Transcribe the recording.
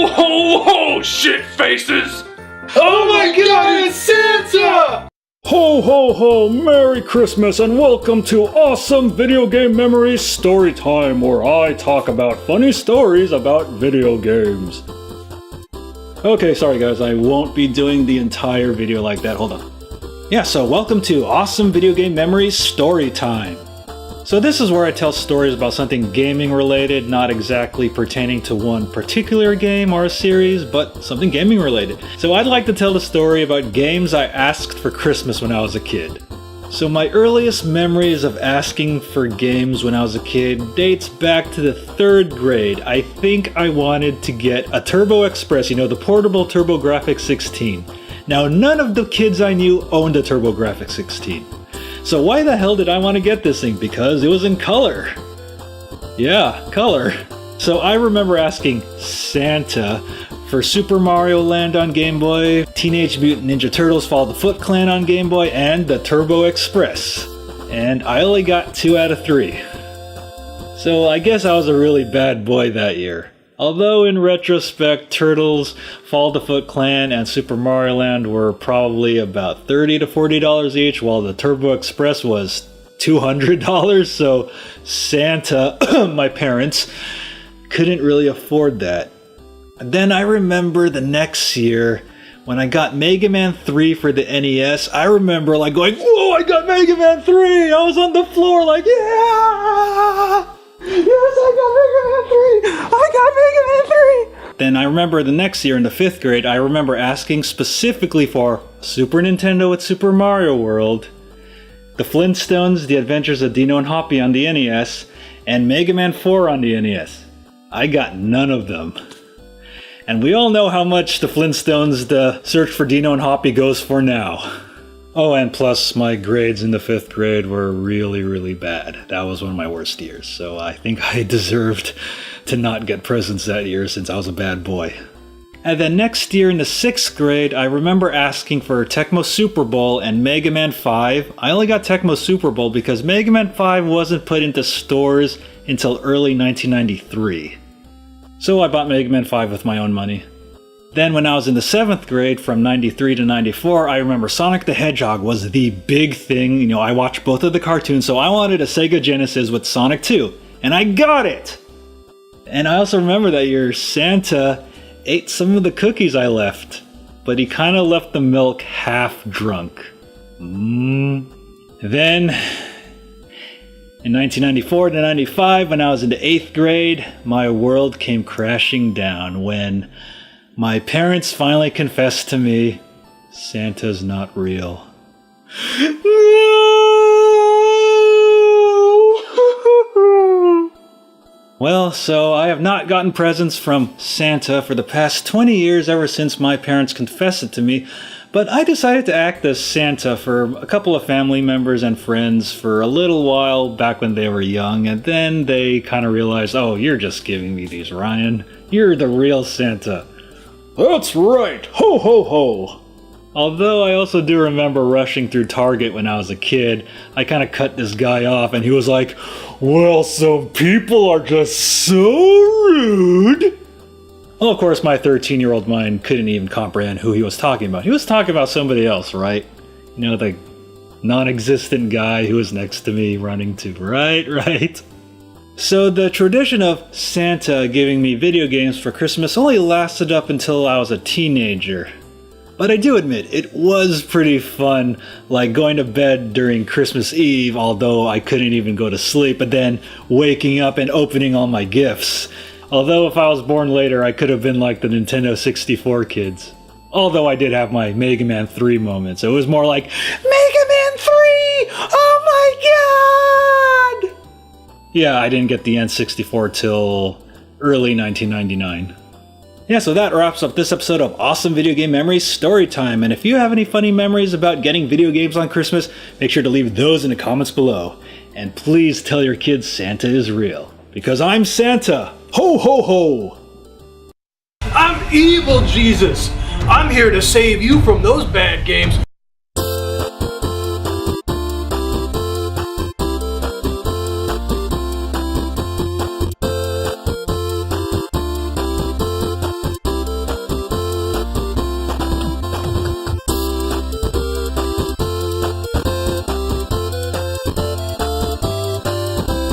ho, ho, shit faces! Oh my god, it's Santa! Ho ho ho, Merry Christmas and welcome to Awesome Video Game Memories Storytime, where I talk about funny stories about video games. Okay, sorry guys, I won't be doing the entire video like that, hold on. Yeah, so welcome to Awesome Video Game Memories Storytime. So this is where I tell stories about something gaming related, not exactly pertaining to one particular game or a series, but something gaming related. So I'd like to tell the story about games I asked for Christmas when I was a kid. So my earliest memories of asking for games when I was a kid dates back to the 3rd grade. I think I wanted to get a Turbo Express, the portable TurboGrafx 16. Now none of the kids I knew owned a TurboGrafx 16. So why the hell did I want to get this thing? Because it was in color. Yeah, color. So I remember asking Santa for Super Mario Land on Game Boy, Teenage Mutant Ninja Turtles Fall of the Foot Clan on Game Boy, and the Turbo Express. And I only got 2 out of 3. So I guess I was a really bad boy that year. Although in retrospect, Turtles, Fall of the Foot Clan, and Super Mario Land were probably about $30 to $40 each, while the Turbo Express was $200, so Santa, my parents, couldn't really afford that. And then I remember the next year, when I got Mega Man 3 for the NES, I remember going, whoa, I got Mega Man 3! I was on the floor yeah! Yes, I got Mega Man 3! I got Mega Man 3! Then I remember the next year in the 5th grade, I remember asking specifically for Super Nintendo with Super Mario World, the Flintstones, The Adventures of Dino and Hoppy on the NES, and Mega Man 4 on the NES. I got none of them. And we all know how much the Flintstones, the Search for Dino and Hoppy goes for now. Oh, and plus my grades in the 5th grade were really, really bad. That was one of my worst years, so I think I deserved to not get presents that year since I was a bad boy. And then next year in the 6th grade, I remember asking for Tecmo Super Bowl and Mega Man 5. I only got Tecmo Super Bowl because Mega Man 5 wasn't put into stores until early 1993. So I bought Mega Man 5 with my own money. Then when I was in the 7th grade, from 93 to 94, I remember Sonic the Hedgehog was the big thing. I watched both of the cartoons, so I wanted a Sega Genesis with Sonic 2. And I got it! And I also remember that year Santa ate some of the cookies I left, but he kind of left the milk half drunk. Then, in 1994 to 95, when I was in the 8th grade, my world came crashing down when my parents finally confessed to me, Santa's not real. No! Well, so I have not gotten presents from Santa for the past 20 years ever since my parents confessed it to me, but I decided to act as Santa for a couple of family members and friends for a little while back when they were young, and then they kind of realized, oh, you're just giving me these, Ryan. You're the real Santa. That's right! Ho ho ho! Although I also do remember rushing through Target when I was a kid, I kind of cut this guy off and he was like, well, some people are just so rude! Well, of course, my 13-year-old mind couldn't even comprehend who he was talking about. He was talking about somebody else, right? The non-existent guy who was next to me running to, right? So the tradition of Santa giving me video games for Christmas only lasted up until I was a teenager. But I do admit, it was pretty fun, going to bed during Christmas Eve, although I couldn't even go to sleep, but then waking up and opening all my gifts. Although if I was born later, I could have been like the Nintendo 64 kids. Although I did have my Mega Man 3 moment, so it was more like, Mega Man 3! Oh my god! Yeah, I didn't get the N64 till early 1999. Yeah, so that wraps up this episode of Awesome Video Game Memories Storytime, and if you have any funny memories about getting video games on Christmas, make sure to leave those in the comments below. And please tell your kids Santa is real, because I'm Santa! Ho ho ho! I'm evil Jesus! I'm here to save you from those bad games